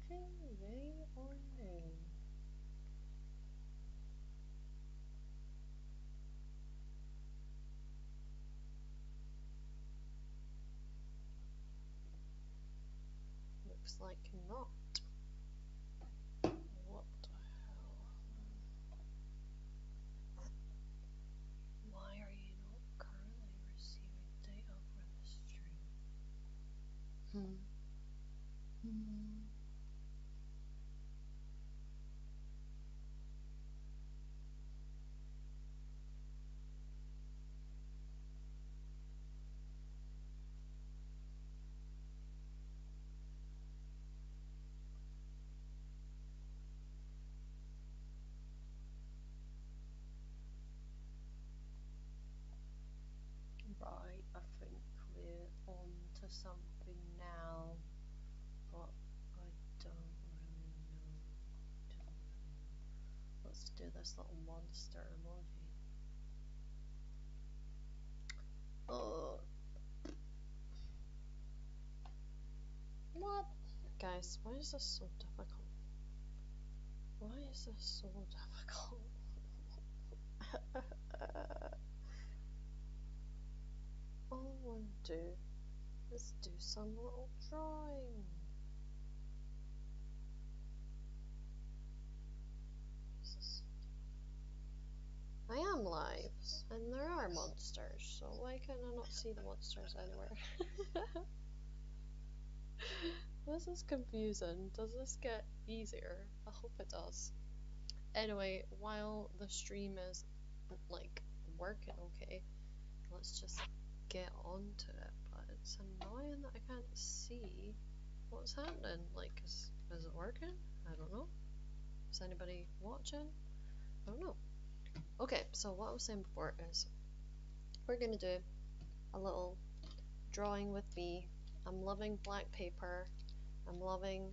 working, yay or nay? Looks like not. What the hell? Why are you not currently receiving data from the stream? Right, I think we're on to something now, but I don't really know. Let's do this little monster emoji. Oh, what? Guys, why is this so difficult? Why is this so difficult? All I want to do is do some little drawing. I am live, and there are monsters, so why can I not see the monsters anywhere? This is confusing. Does this get easier? I hope it does. Anyway, while the stream is like working okay, let's just get on to it. But it's annoying that I can't see what's happening. Like, is it working? I don't know. Is anybody watching? I don't know. Okay, so what I was saying before is we're gonna do a little drawing with me. I'm loving black paper. I'm loving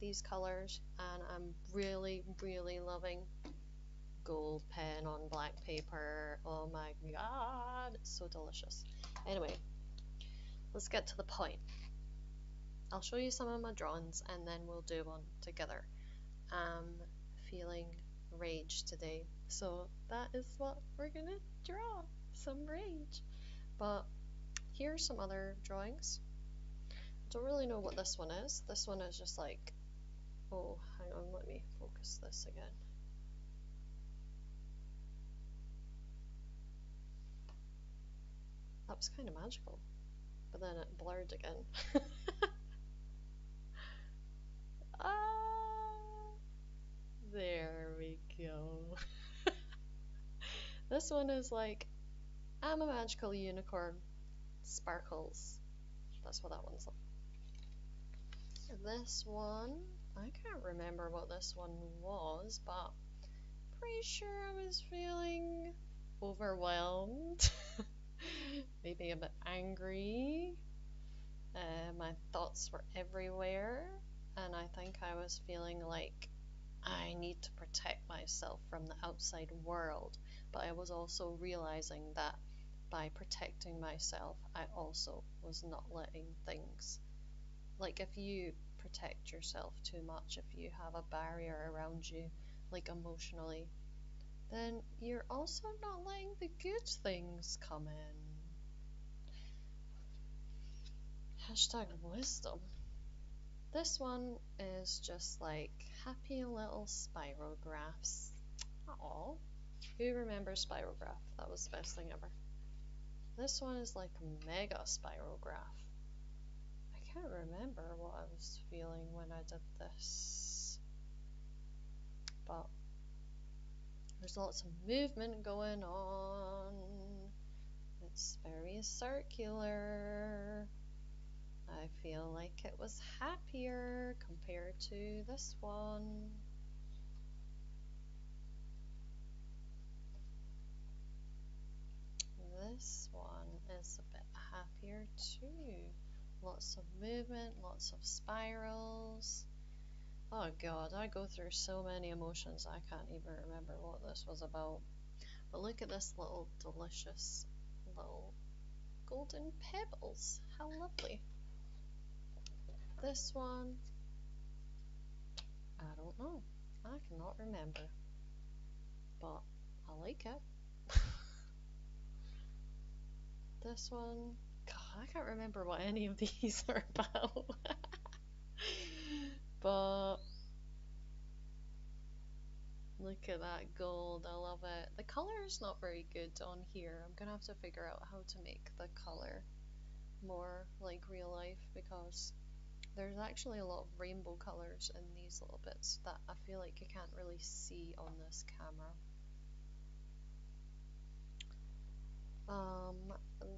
these colors, and I'm really loving gold pen on black paper. Oh my god, it's so delicious. Anyway, let's get to the point. I'll show you some of my drawings and then we'll do one together. I'm feeling rage today, so that is what we're gonna draw, some rage. But here's some other drawings. I don't really know what this one is. This one is just like, oh, hang on, let me focus this again. That was kind of magical, but then it blurred again. Ah, there we go. This one is like, I'm a magical unicorn, sparkles. That's what that one's like. This one, I can't remember what this one was, but pretty sure I was feeling overwhelmed. Maybe a bit angry. My thoughts were everywhere, and I think I was feeling like I need to protect myself from the outside world, but I was also realizing that by protecting myself, I also was not letting things, like if you protect yourself too much, if you have a barrier around you, like emotionally, then you're also not letting the good things come in. Hashtag wisdom. This one is just like happy little spirographs. Aww. Who remembers spirograph? That was the best thing ever. This one is like a mega spirograph. I can't remember what I was feeling when I did this, but there's lots of movement going on. It's very circular. I feel like it was happier compared to this one. This one is a bit happier too. Lots of movement, lots of spirals. Oh god, I go through so many emotions I can't even remember what this was about. But look at this little delicious little golden pebbles. How lovely. This one don't know. I cannot remember. But I like it. This one, God, I can't remember what any of these are about. But look at that gold, I love it. The color is not very good on here. I'm gonna have to figure out how to make the color more like real life, because there's actually a lot of rainbow colors in these little bits that I feel like you can't really see on this camera.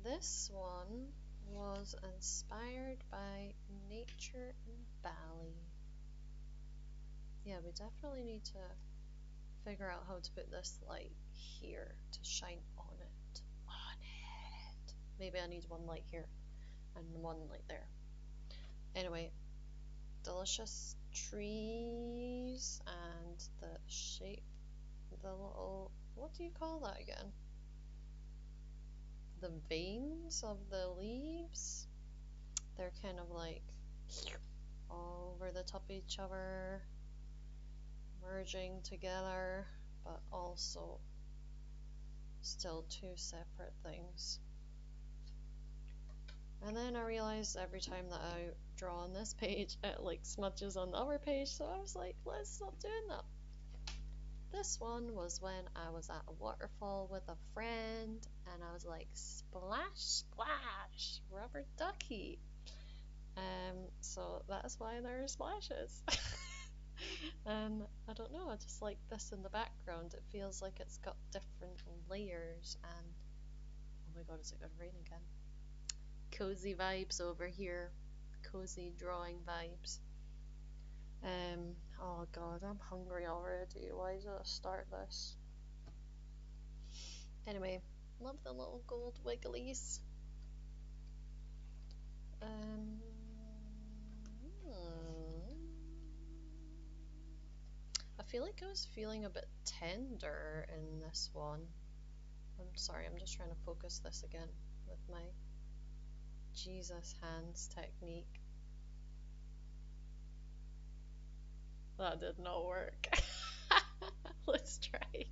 This one was inspired by nature in Bali. Yeah, we definitely need to figure out how to put this light here to shine on it. Maybe I need one light here and one light there. Anyway, delicious trees and the shape, the little, what do you call that again? The veins of the leaves. They're kind of like all over the top of each other, merging together, but also still two separate things. And then I realized every time that I draw on this page, it like smudges on the other page, so I was like, let's stop doing that. This one was when I was at a waterfall with a friend, and I was like, splash, splash, rubber ducky. So that's why there are splashes. And I don't know, I just like this in the background. It feels like it's got different layers, and oh my god, is it gonna rain again? Cozy vibes over here. Cozy drawing vibes. Oh god, I'm hungry already. Why did I start this? Anyway, love the little gold wigglies. I feel like I was feeling a bit tender in this one. I'm sorry, I'm just trying to focus this again with my Jesus hands technique. That did not work. Let's try again.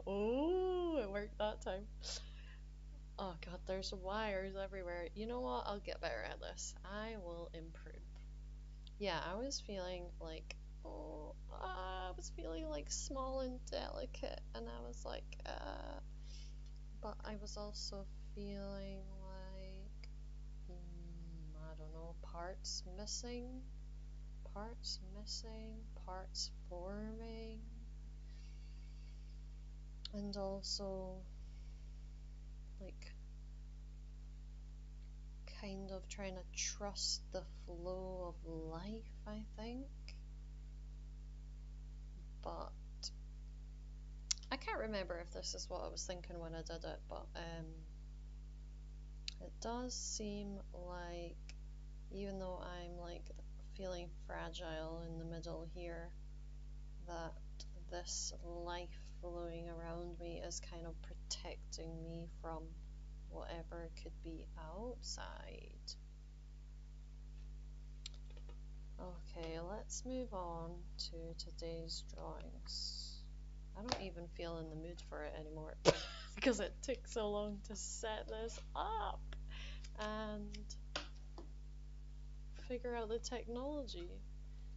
Oh, it worked that time. Oh god, there's wires everywhere. You know what? I'll get better at this. I will improve. Yeah, I was feeling like, I was feeling like small and delicate, and I was like, but I was also feeling like, I don't know, parts missing, parts forming, and also like kind of trying to trust the flow of life, I think. But I can't remember if this is what I was thinking when I did it, but it does seem like, even though I'm like feeling fragile in the middle here, that this life flowing around me is kind of protecting me from whatever could be outside. Okay, let's move on to today's drawings. I don't even feel in the mood for it anymore because it took so long to set this up and figure out the technology.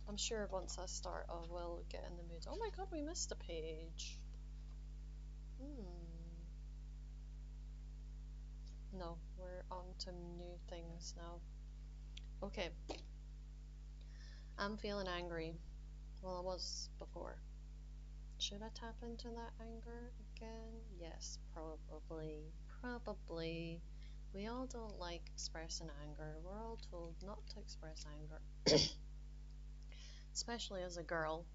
I'm sure once I start I will get in the mood. Oh my god, we missed a page. No, we're on to new things now. Okay. I'm feeling angry. Well, I was before. Should I tap into that anger again? Yes, probably. Probably. We all don't like expressing anger. We're all told not to express anger. Especially as a girl.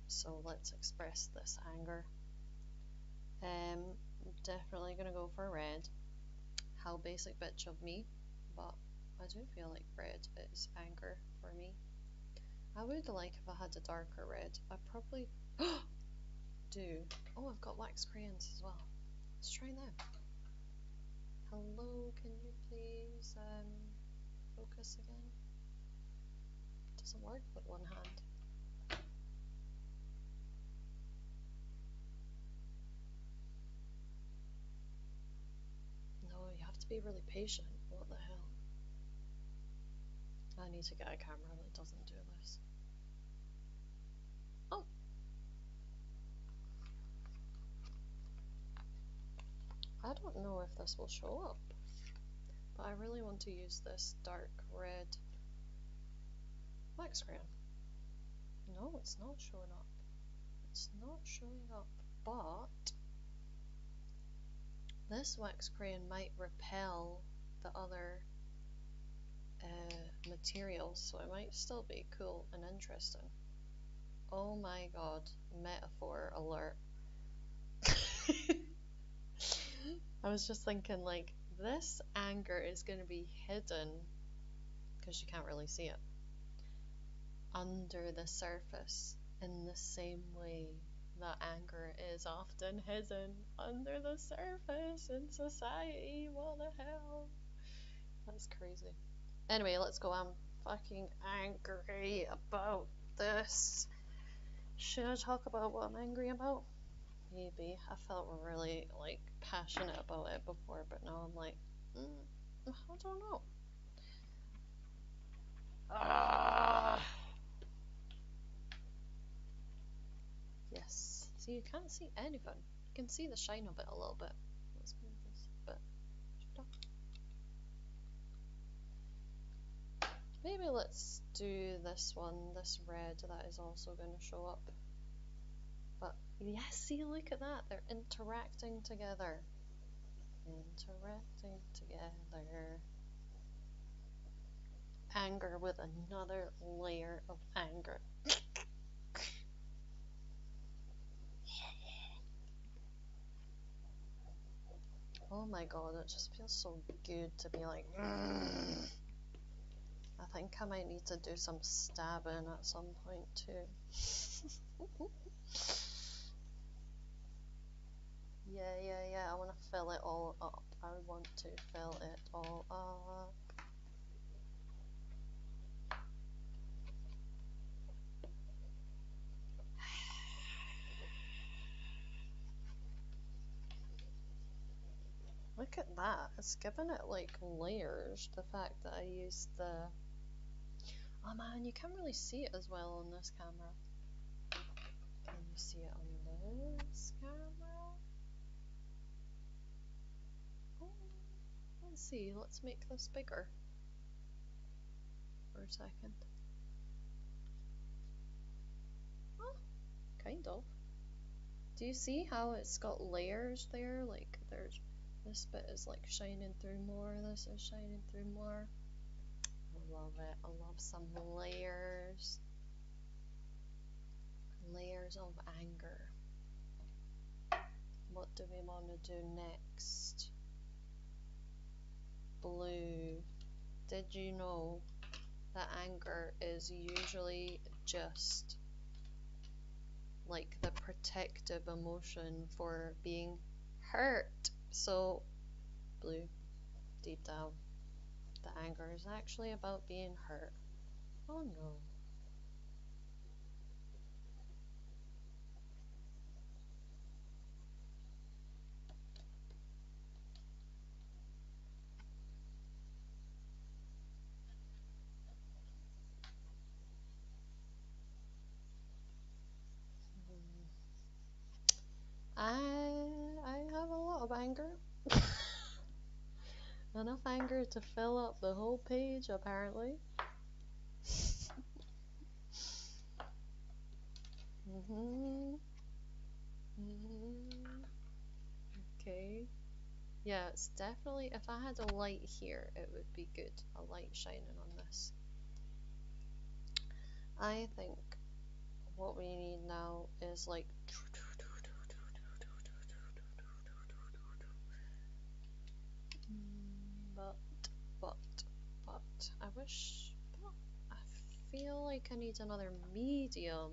So let's express this anger. Definitely gonna go for red. How basic bitch of me, but I do feel like red is anger for me. I would like if I had a darker red. I probably do. Oh, I've got wax crayons as well. Let's try now. Hello, can you please focus again? It doesn't work with one hand. No, you have to be really patient. What the hell? I need to get a camera that doesn't do this. Oh! I don't know if this will show up, but I really want to use this dark red wax crayon. No, it's not showing up. It's not showing up, but this wax crayon might repel the other materials, so it might still be cool and interesting. Oh my god, metaphor alert. I was just thinking, like, this anger is going to be hidden, because you can't really see it, under the surface in the same way that anger is often hidden under the surface in society. What the hell? That's crazy. Anyway, let's go. I'm fucking angry about this. Should I talk about what I'm angry about? Maybe. I felt really, like, passionate about it before, but now I'm like, I don't know. Yes. See, you can't see anything. You can see the shine of it a little bit. Let's move this a bit. Maybe let's do this one, this red, that is also going to show up. But yes, see, look at that. They're interacting together. Interacting together. Anger with another layer of anger. Oh my god, it just feels so good to be like, I think I might need to do some stabbing at some point too. Yeah, I want to fill it all up. I want to fill it all up. Look at that, it's given it like layers, the fact that I used the... Oh man, you can't really see it as well on this camera. Can you see it on this camera? Oh, let's see, let's make this bigger for a second. Oh, kind of. Do you see how it's got layers there? Like there's... This bit is like shining through more, this is shining through more. I love it. I love some layers. Layers of anger. What do we want to do next? Blue. Did you know that anger is usually just like the protective emotion for being hurt? So, blue, deep down, the anger is actually about being hurt. Oh no. I have a lot of anger. Enough anger to fill up the whole page, apparently. Okay. Yeah, it's definitely, if I had a light here, it would be good. A light shining on this. I think what we need now is like... But, I wish... I feel like I need another medium,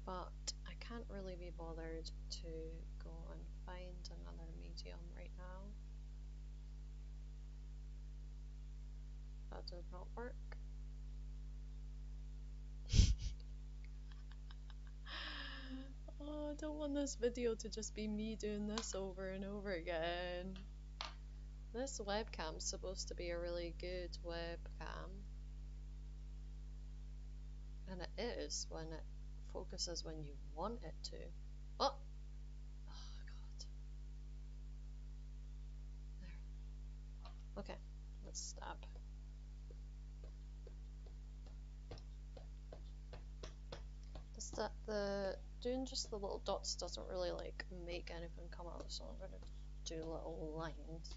but I can't really be bothered to go and find another That did not work. Oh, I don't want this video to just be me doing this over and over again. This webcam's supposed to be a really good webcam. And it is when it focuses when you want it to. Oh! Oh god. There. Okay, let's stab. Doing just the little dots doesn't really like make anything come out, so I'm gonna do little lines.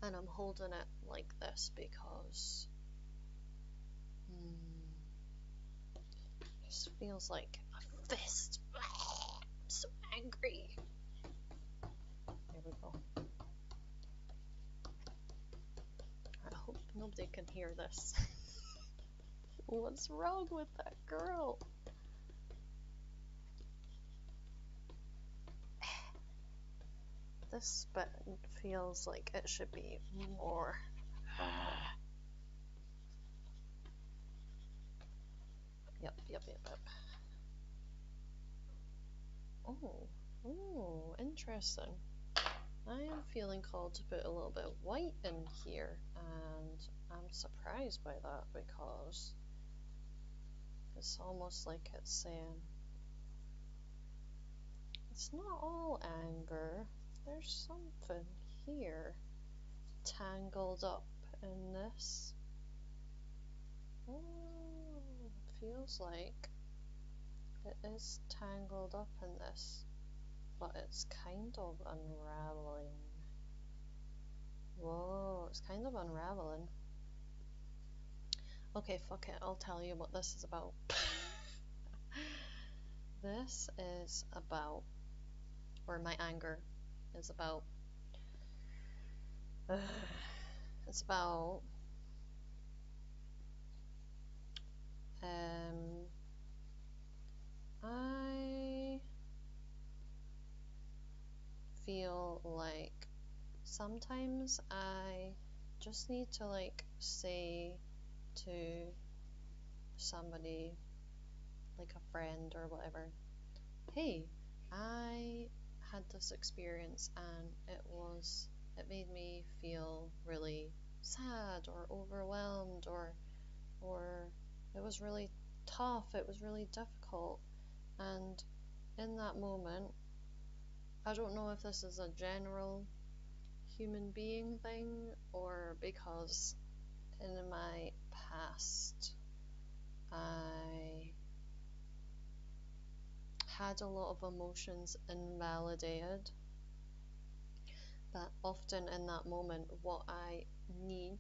And I'm holding it like this because this feels like a fist. I'm so angry. There we go. I hope nobody can hear this. What's wrong with that girl? This bit feels like it should be more. Yep. Oh, interesting. I am feeling called to put a little bit of white in here, and I'm surprised by that because it's almost like it's saying it's not all anger. There's something here tangled up in this. Oh, it feels like it is tangled up in this, but it's kind of unraveling. Whoa, it's kind of unraveling. Okay, fuck it, I'll tell you what this is about. This is about, or my anger is about, it's about I feel like sometimes I just need to like say to somebody, like a friend or whatever, hey, I had this experience and it made me feel really sad or overwhelmed, or it was really tough, it was really difficult. And in that moment, I don't know if this is a general human being thing or because in my past I had a lot of emotions invalidated, that often in that moment what I need,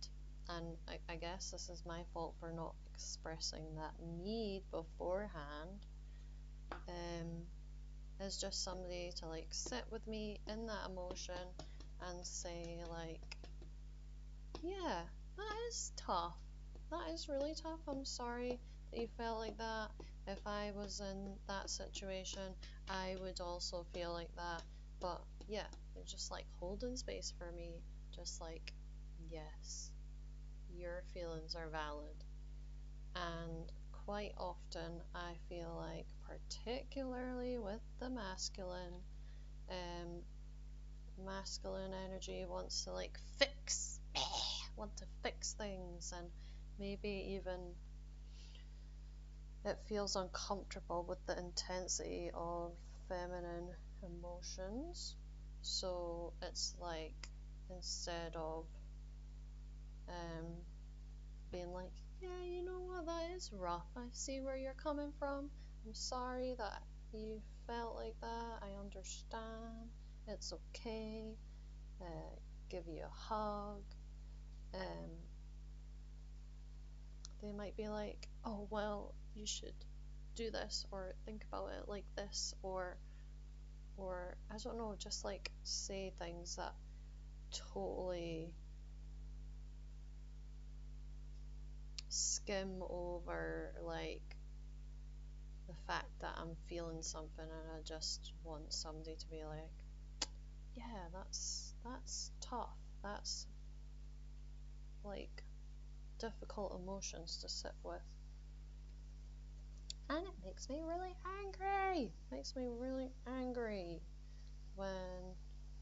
and I guess this is my fault for not expressing that need beforehand, is just somebody to like sit with me in that emotion and say like, yeah, that is tough, that is really tough, I'm sorry that you felt like that. If I was in that situation, I would also feel like that. But yeah, you're just like holding space for me, just like, yes, your feelings are valid. And quite often I feel like, particularly with the masculine energy wants to like want to fix things, and maybe even it feels uncomfortable with the intensity of feminine emotions. So it's like, instead of being like, yeah, you know what, that is rough, I see where you're coming from, I'm sorry that you felt like that, I understand, it's okay, give you a hug, they might be like, oh well, you should do this or think about it like this, or I don't know, just like say things that totally skim over like the fact that I'm feeling something, and I just want somebody to be like, yeah, that's tough, that's like difficult emotions to sit with. And it makes me really angry. Makes me really angry when,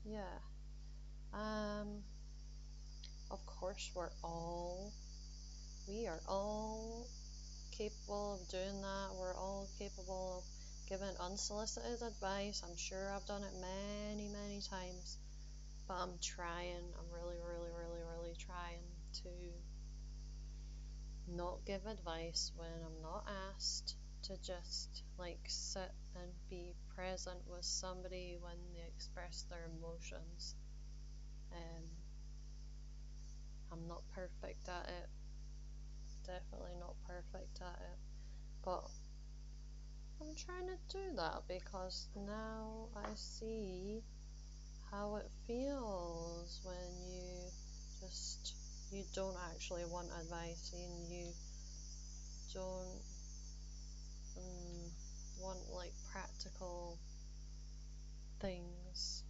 yeah. Of course we are all capable of doing that. We're all capable of giving unsolicited advice. I'm sure I've done it many, many times. But I'm trying. I'm really, really, really, really trying to not give advice when I'm not asked, to just like sit and be present with somebody when they express their emotions. I'm not perfect at it, definitely not perfect at it, but I'm trying to do that because now I see how it feels when you don't actually want advice and you don't want like practical things.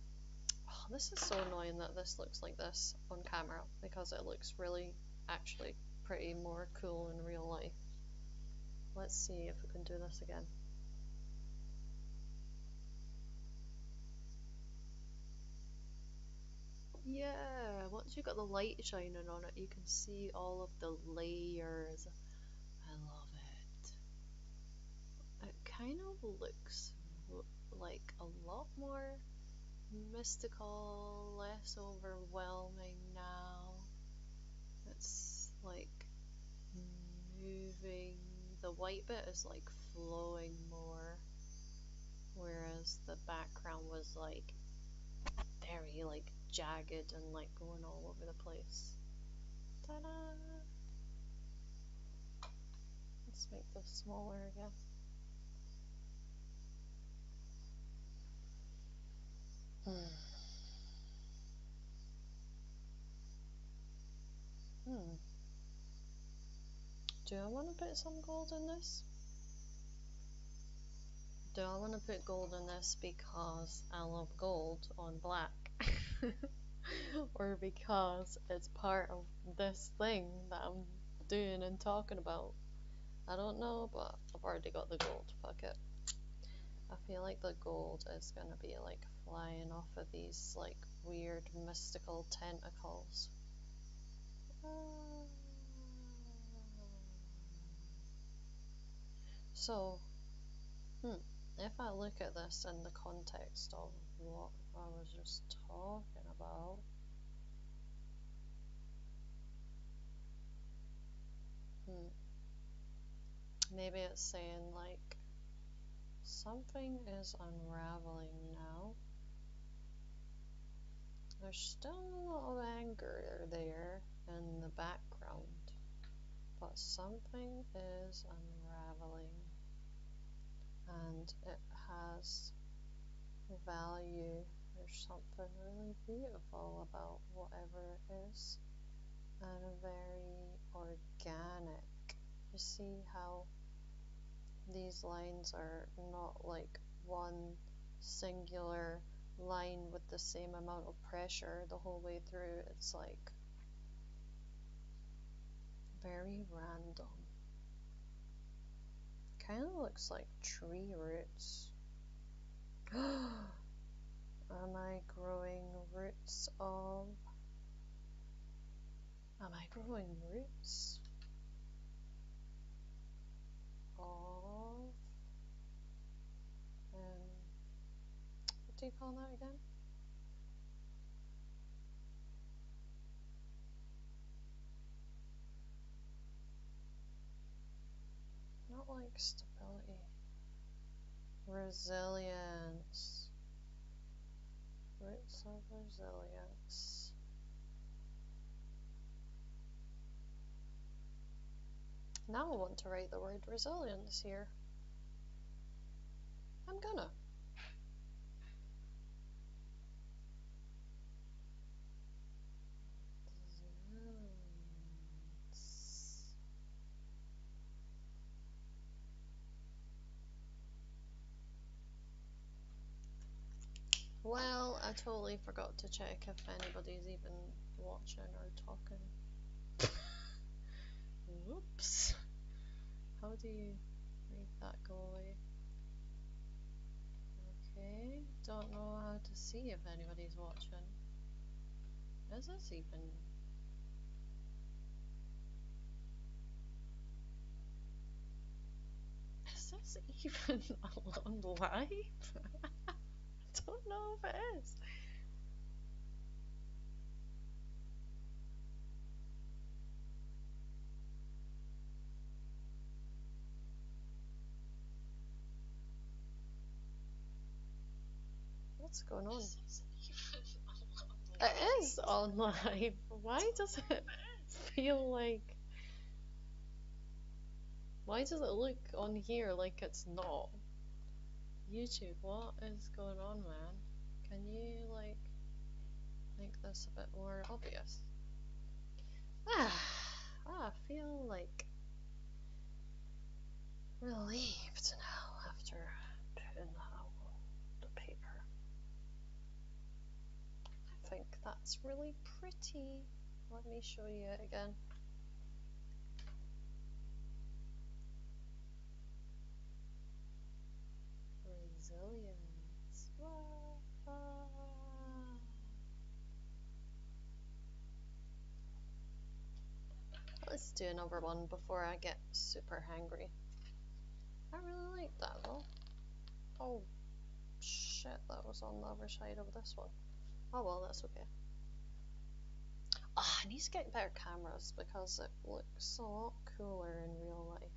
Oh, this is so annoying that this looks like this on camera because it looks really actually pretty more cool in real life. Let's see if we can do this again. Yeah, once you've got the light shining on it, you can see all of the layers. I love it. It kind of looks like a lot more mystical, less overwhelming now. It's like moving. The white bit is like flowing more, whereas the background was like very like jagged and like going all over the place. Ta-da! Let's make this smaller again. Do I want to put some gold in this? Do I want to put gold in this because I love gold on black? Or because it's part of this thing that I'm doing and talking about? I don't know, but I've already got the gold. Fuck it. I feel like the gold is gonna be like flying off of these like weird mystical tentacles. So, if I look at this in the context of what I was just talking about, maybe it's saying like something is unraveling now. There's still a lot of anger there in the background, but something is unraveling and it has value. There's something really beautiful about whatever it is and very organic. You see how these lines are not like one singular line with the same amount of pressure the whole way through. It's like very random. Kind of looks like tree roots. Am I growing roots of? Am I growing roots of? What do you call that again? Not like stability. Resilience. Roots of resilience. Now I want to write the word resilience here. I'm gonna. Well, I totally forgot to check if anybody's even watching or talking. Whoops. How do you make that go away? Okay, don't know how to see if anybody's watching. Is this even... Is this even on live? I don't know if it is. What's going on? It is on live. Why does it feel like... Why does it look on here like it's not? YouTube, what is going on, man? Can you, like, make this a bit more obvious? I feel, like, relieved now after putting that on the paper. I think that's really pretty. Let me show you it again. Resilience. Wah. Let's do another one before I get super hangry. I really like that though. Oh shit, that was on the other side of this one. Oh well, that's okay. I need to get better cameras because it looks a lot cooler in real life.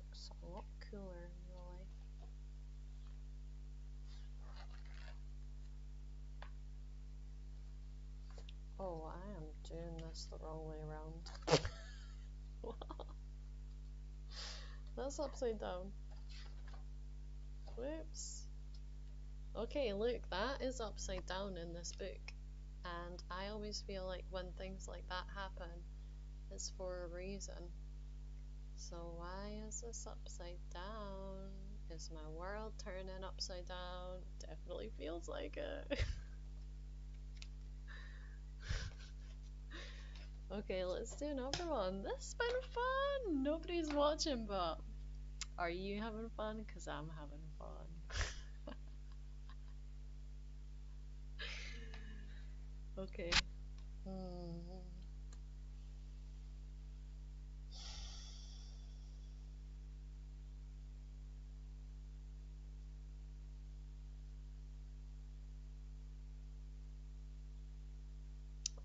Looks a lot cooler in real life. Oh, I am doing this the wrong way around. That's upside down. Whoops. Okay, look, that is upside down in this book. And I always feel like when things like that happen, it's for a reason. So why is this upside down? Is my world turning upside down? Definitely feels like it. Okay, let's do another one. This has been fun! Nobody's watching, but are you having fun? Because I'm having fun. Okay.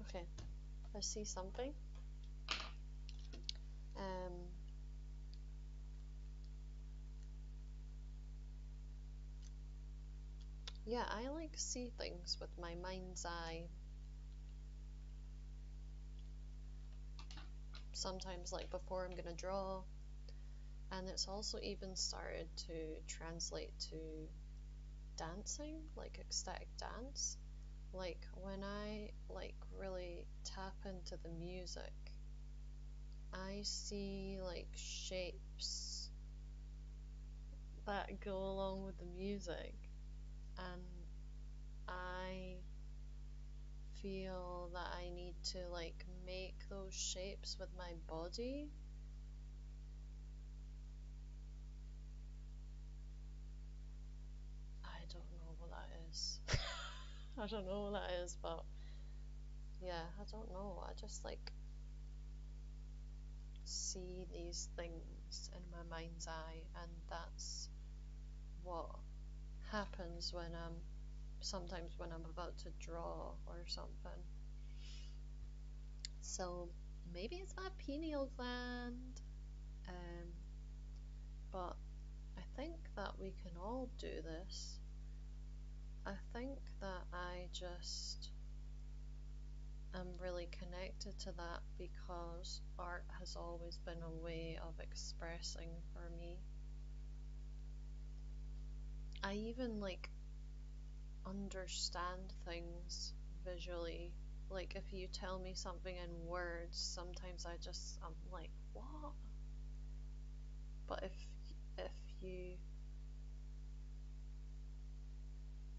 Okay, I see something. Yeah, I like see things with my mind's eye. Sometimes like before I'm gonna draw, and it's also even started to translate to dancing, like ecstatic dance. Like when I like really tap into the music, I see like shapes that go along with the music, and I feel that I need to like make those shapes with my body. I don't know what that is. I don't know what that is, but yeah, I don't know. I just like see these things in my mind's eye, and that's what happens when sometimes when I'm about to draw or something. So maybe it's my pineal gland, but I think that we can all do this. I think that I just am really connected to that because art has always been a way of expressing for me. I even like understand things visually. Like if you tell me something in words, sometimes I'm like, what? But if you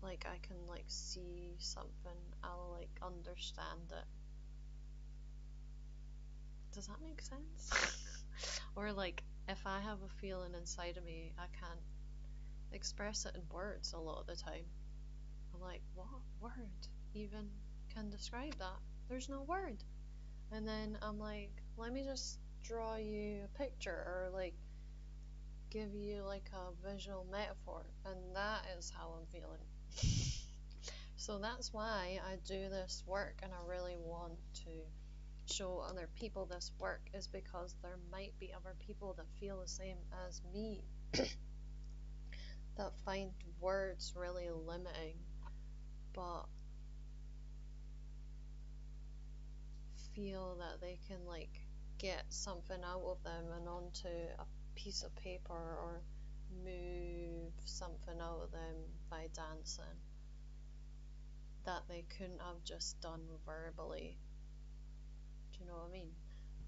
like, I can like see something, I'll like understand it. Does that make sense? Or like, if I have a feeling inside of me, I can't express it in words a lot of the time. I'm like, what word even can describe that? There's no word. And then I'm like, let me just draw you a picture, or like give you like a visual metaphor, and that is how I'm feeling. So that's why I do this work, and I really want to show other people this work, is because there might be other people that feel the same as me, that find words really limiting, but feel that they can like get something out of them and onto a piece of paper, or move something out of them by dancing that they couldn't have just done verbally. Do you know what I mean?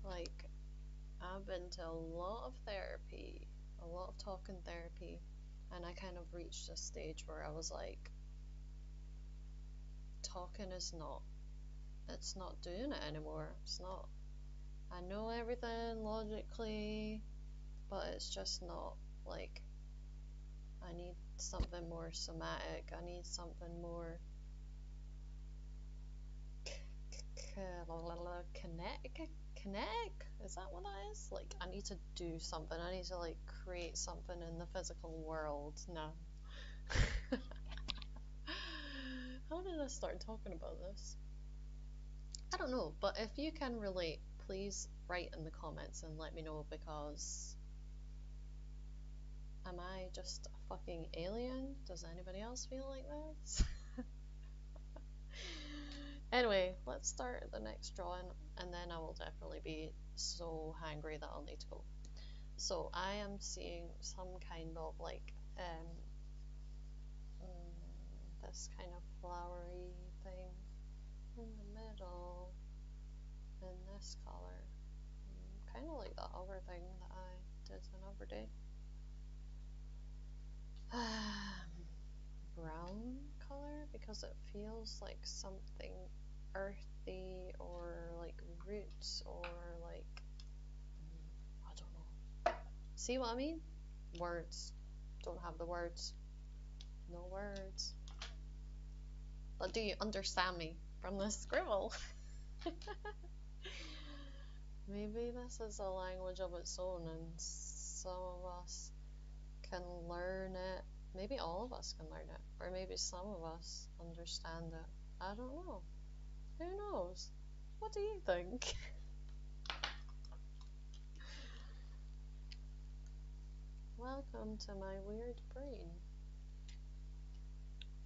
Like, I've been to a lot of therapy, a lot of talking therapy, and I kind of reached a stage where I was like, talking is not, it's not doing it anymore. It's not. I know everything logically, but it's just not. Like, I need something more somatic. I need something more kinetic. Is that what that is? Like, I need to do something. I need to like create something in the physical world now. How did I start talking about this? I don't know, but if you can relate, please write in the comments and let me know, because am I just a fucking alien? Does anybody else feel like this? Anyway, let's start the next drawing, and then I will definitely be so hangry that I'll need to go. So I am seeing some kind of like this kind of flowery thing in the middle in this color, kind of like that other thing that I did another day. Brown color, because it feels like something earthy, or like roots, or like, I don't know. See what I mean? Words. Don't have the words. No words. But do you understand me from this scribble? Maybe this is a language of its own, and some of us can learn it. Maybe all of us can learn it, or maybe some of us understand it. I don't know. Who knows? What do you think? Welcome to my weird brain.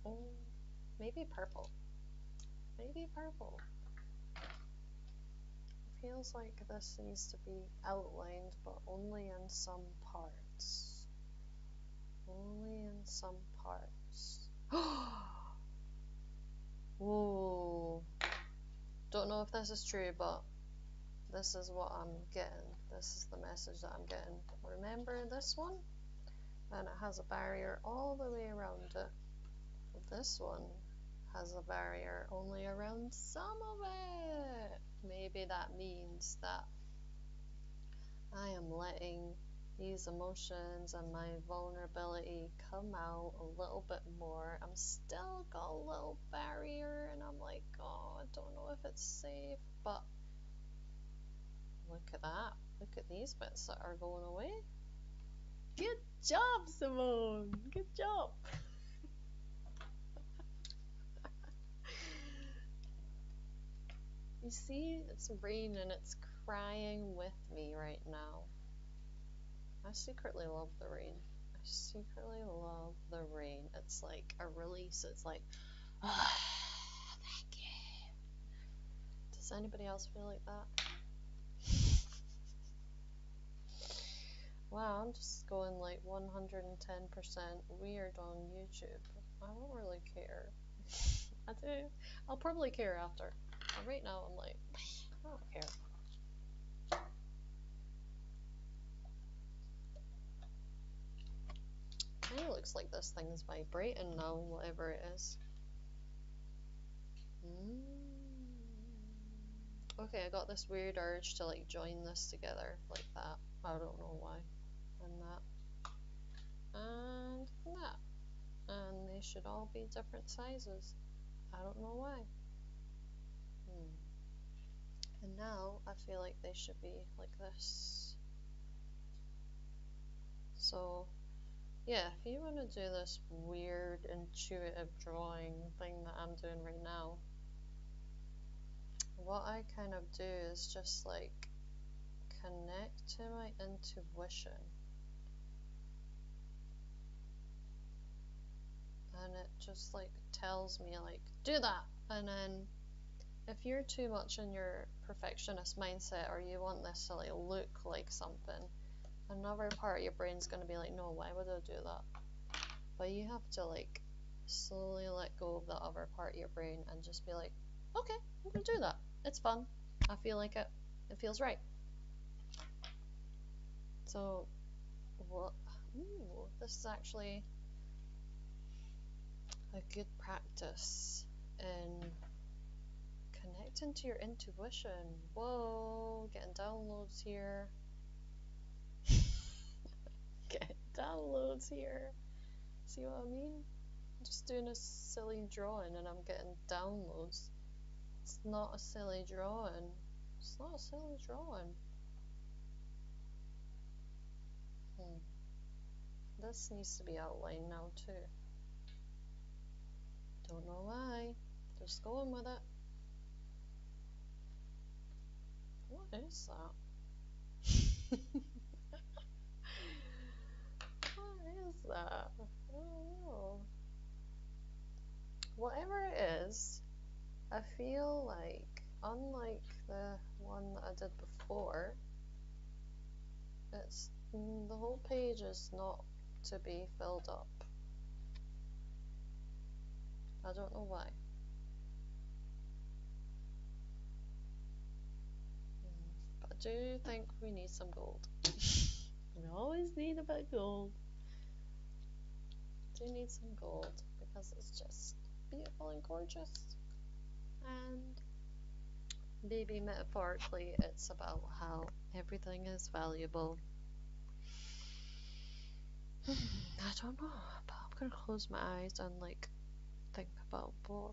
Oh, maybe purple. Maybe purple. It feels like this needs to be outlined, but only in some parts. Only in some parts. Whoa. Don't know if this is true, but this is what I'm getting. This is the message that I'm getting. Remember this one? And it has a barrier all the way around it. This one has a barrier only around some of it. Maybe that means that I am letting these emotions and my vulnerability come out a little bit more. I'm still got a little barrier, and I'm like, oh, I don't know if it's safe, but look at that. Look at these bits that are going away. Good job, Simone. Good job. You see, it's rain and it's crying with me right now. I secretly love the rain. I secretly love the rain. It's like a release. It's like, oh, thank you. Does anybody else feel like that? Wow, I'm just going like 110% weird on YouTube. I don't really care. I do. I'll probably care after. But right now I'm like, I don't care. Kinda looks like this thing is vibrating now, whatever it is. Okay, I got this weird urge to like join this together like that. I don't know why. And that. And that. And they should all be different sizes. I don't know why. And now I feel like they should be like this. So yeah, if you want to do this weird intuitive drawing thing that I'm doing right now, what I kind of do is just like connect to my intuition, and it just like tells me like do that. And then if you're too much in your perfectionist mindset, or you want this to like look like something, another part of your brain's going to be like, no, why would I do that? But you have to like slowly let go of the other part of your brain and just be like, okay, I'm gonna do that. It's fun. I feel like it. It feels right. So what? Ooh, this is actually a good practice in connecting to your intuition. Whoa, getting downloads here. Getting downloads here. See what I mean? I'm just doing a silly drawing and I'm getting downloads. It's not a silly drawing. It's not a silly drawing. This needs to be outlined now too. Don't know why. Just going with it. What is that? What is that? I don't know. Whatever it is, I feel like, unlike the one that I did before, it's the whole page is not to be filled up. I don't know why. But I do think we need some gold. We always need a bit of gold. Do need some gold because it's just beautiful and gorgeous. And maybe metaphorically, it's about how everything is valuable. I don't know, but I'm gonna close my eyes and like think about what.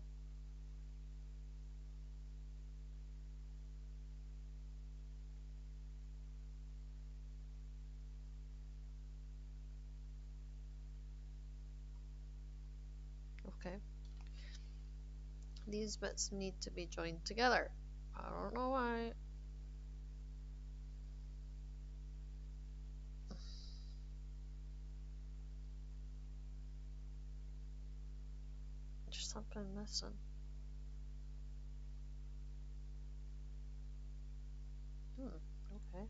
Okay. These bits need to be joined together. I don't know why. There's something missing. Okay.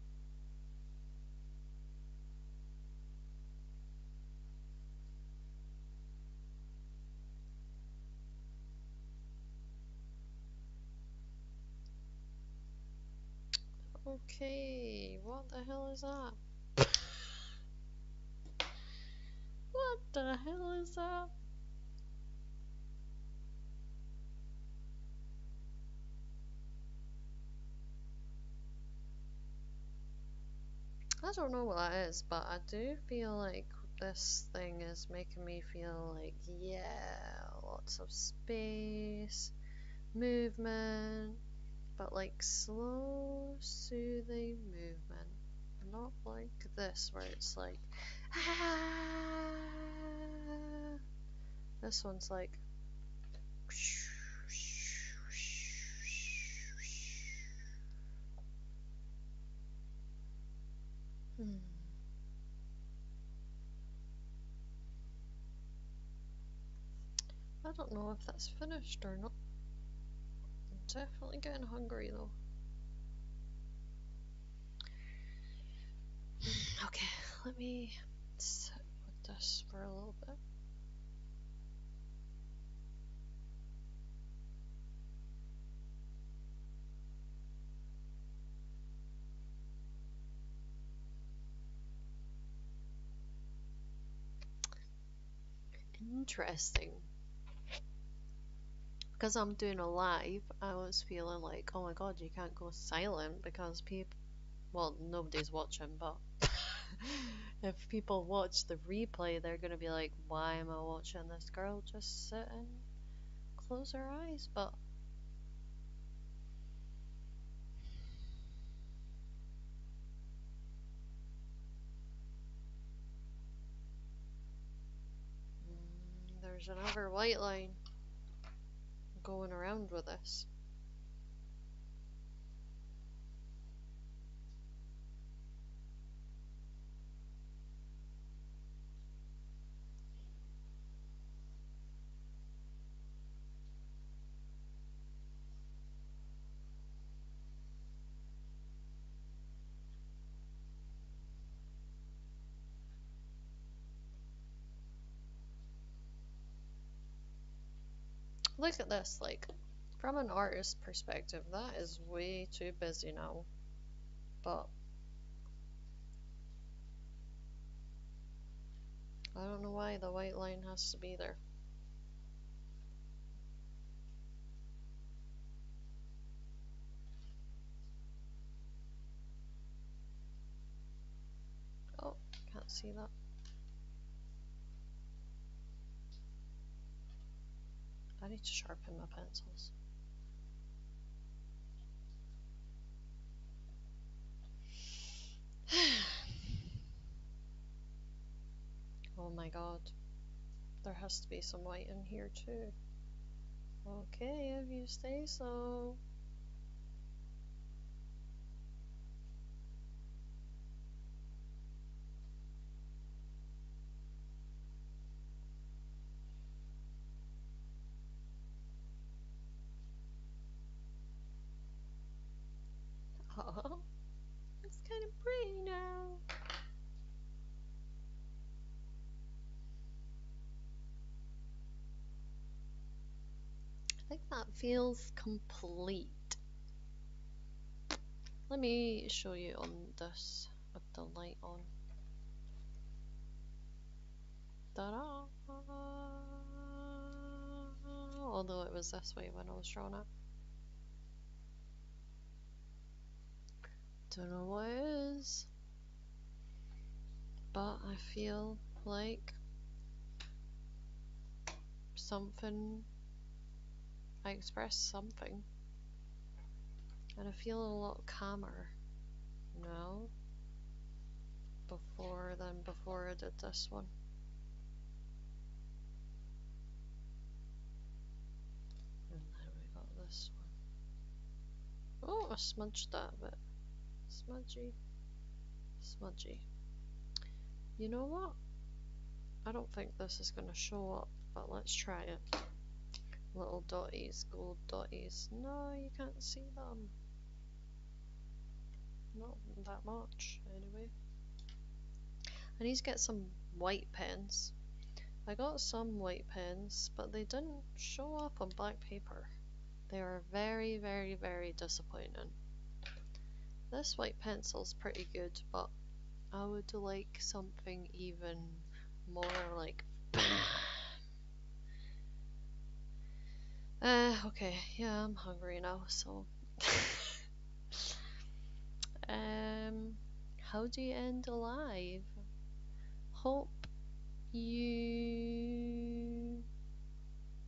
Okay, what the hell is that? What the hell is that? I don't know what that is, but I do feel like this thing is making me feel like, yeah, lots of space, movement, but like slow, soothing movement. Not like this where it's like, ah. This one's like, I don't know if that's finished or not. I'm definitely getting hungry though. Okay, let me sit with this for a little bit. Interesting. because I'm doing a live, I was feeling like, oh my god, you can't go silent because people, well, nobody's watching, but if people watch the replay, they're gonna be like, why am I watching this girl just sit and close her eyes? But there's another white line going around with this. Look at this, like, from an artist perspective, that is way too busy now. But I don't know why the white line has to be there. Oh, can't see that. I need to sharpen my pencils. Oh my god. There has to be some white in here too. Okay, if you say so. Oh, it's kind of pretty now. I think that feels complete. Let me show you on this with the light on. Ta-da! Although it was this way when I was drawing it. Don't know what it is, but I feel like something, I expressed something, and I feel a lot calmer now than before I did this one. And then we got this one. Oh, I smudged that a bit. Smudgy. Smudgy. You know what? I don't think this is going to show up, but let's try it. Little dotties, gold dotties. No, you can't see them. Not that much, anyway. I need to get some white pens. I got some white pens, but they didn't show up on black paper. They were very, very, very disappointing. This white pencil's pretty good, but I would like something even more like okay, yeah, I'm hungry now, so how do you end a live? Hope you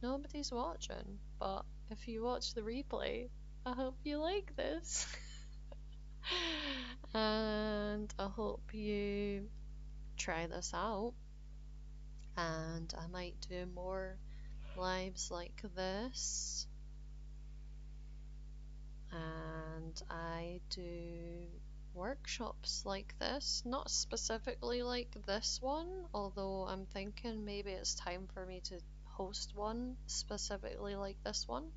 nobody's watching, but if you watch the replay, I hope you like this. And I hope you try this out, and I might do more lives like this, and I do workshops like this, not specifically like this one, although I'm thinking maybe it's time for me to host one specifically like this one.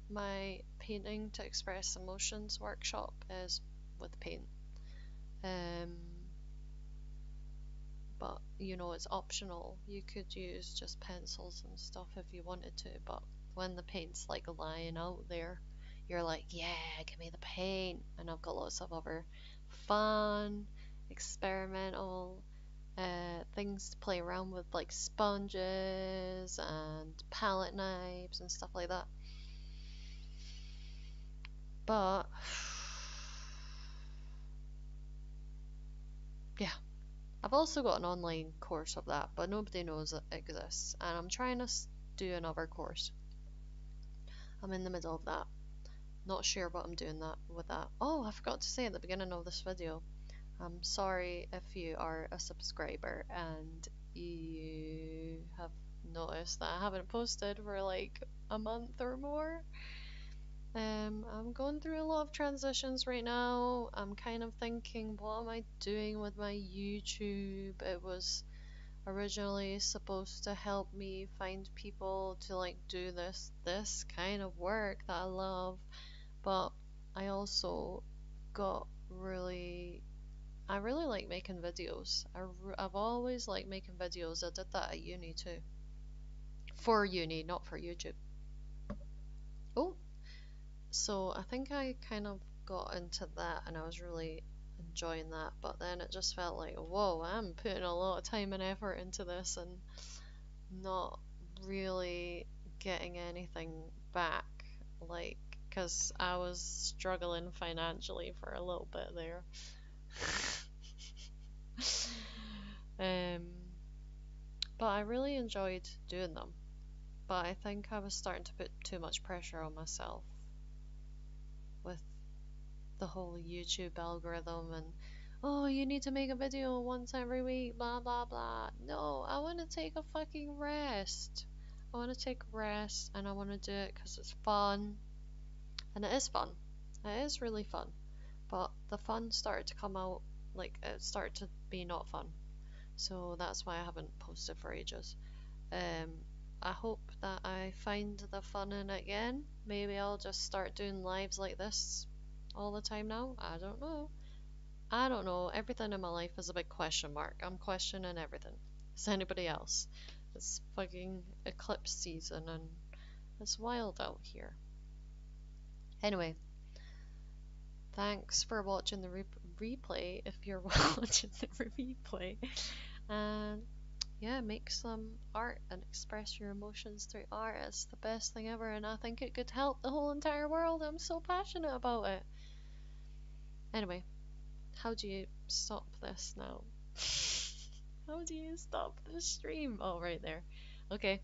My painting to express emotions workshop is with paint. But you know, it's optional. You could use just pencils and stuff if you wanted to, but when the paint's like lying out there, you're like, yeah, give me the paint. And I've got lots of other fun, experimental things to play around with, like sponges and palette knives and stuff like that. But yeah, I've also got an online course of that, but nobody knows it exists, and I'm trying to do another course. I'm in the middle of that. Not sure what I'm doing that with that. Oh, I forgot to say at the beginning of this video, I'm sorry if you are a subscriber and you have noticed that I haven't posted for like a month or more. I'm going through a lot of transitions right now. I'm kind of thinking, what am I doing with my YouTube? It was originally supposed to help me find people to like do this kind of work that I love, but I also got I really like making videos. I've always liked making videos. I did that at uni too. For uni, not for YouTube. Oh, so I think I kind of got into that and I was really enjoying that, but then it just felt like, whoa, I'm putting a lot of time and effort into this and not really getting anything back. Like, because I was struggling financially for a little bit there. um, but I really enjoyed doing them. But I think I was starting to put too much pressure on myself with the whole YouTube algorithm and, oh, you need to make a video once every week, blah blah blah. No, I want to take a fucking rest. I want to take a rest and I want to do it because it's fun. And it is fun. It is really fun. But the fun started to come out, like, it started to be not fun. So that's why I haven't posted for ages. Um, I hope that I find the fun in it again. Maybe I'll just start doing lives like this all the time now. I don't know. I don't know. Everything in my life is a big question mark. I'm questioning everything. Is anybody else? It's fucking eclipse season and it's wild out here. Anyway, thanks for watching the replay if you're watching the replay. And yeah, make some art and express your emotions through art. It's the best thing ever, and I think it could help the whole entire world. I'm so passionate about it. Anyway, how do you stop this now? How do you stop the stream? Oh, right there. Okay.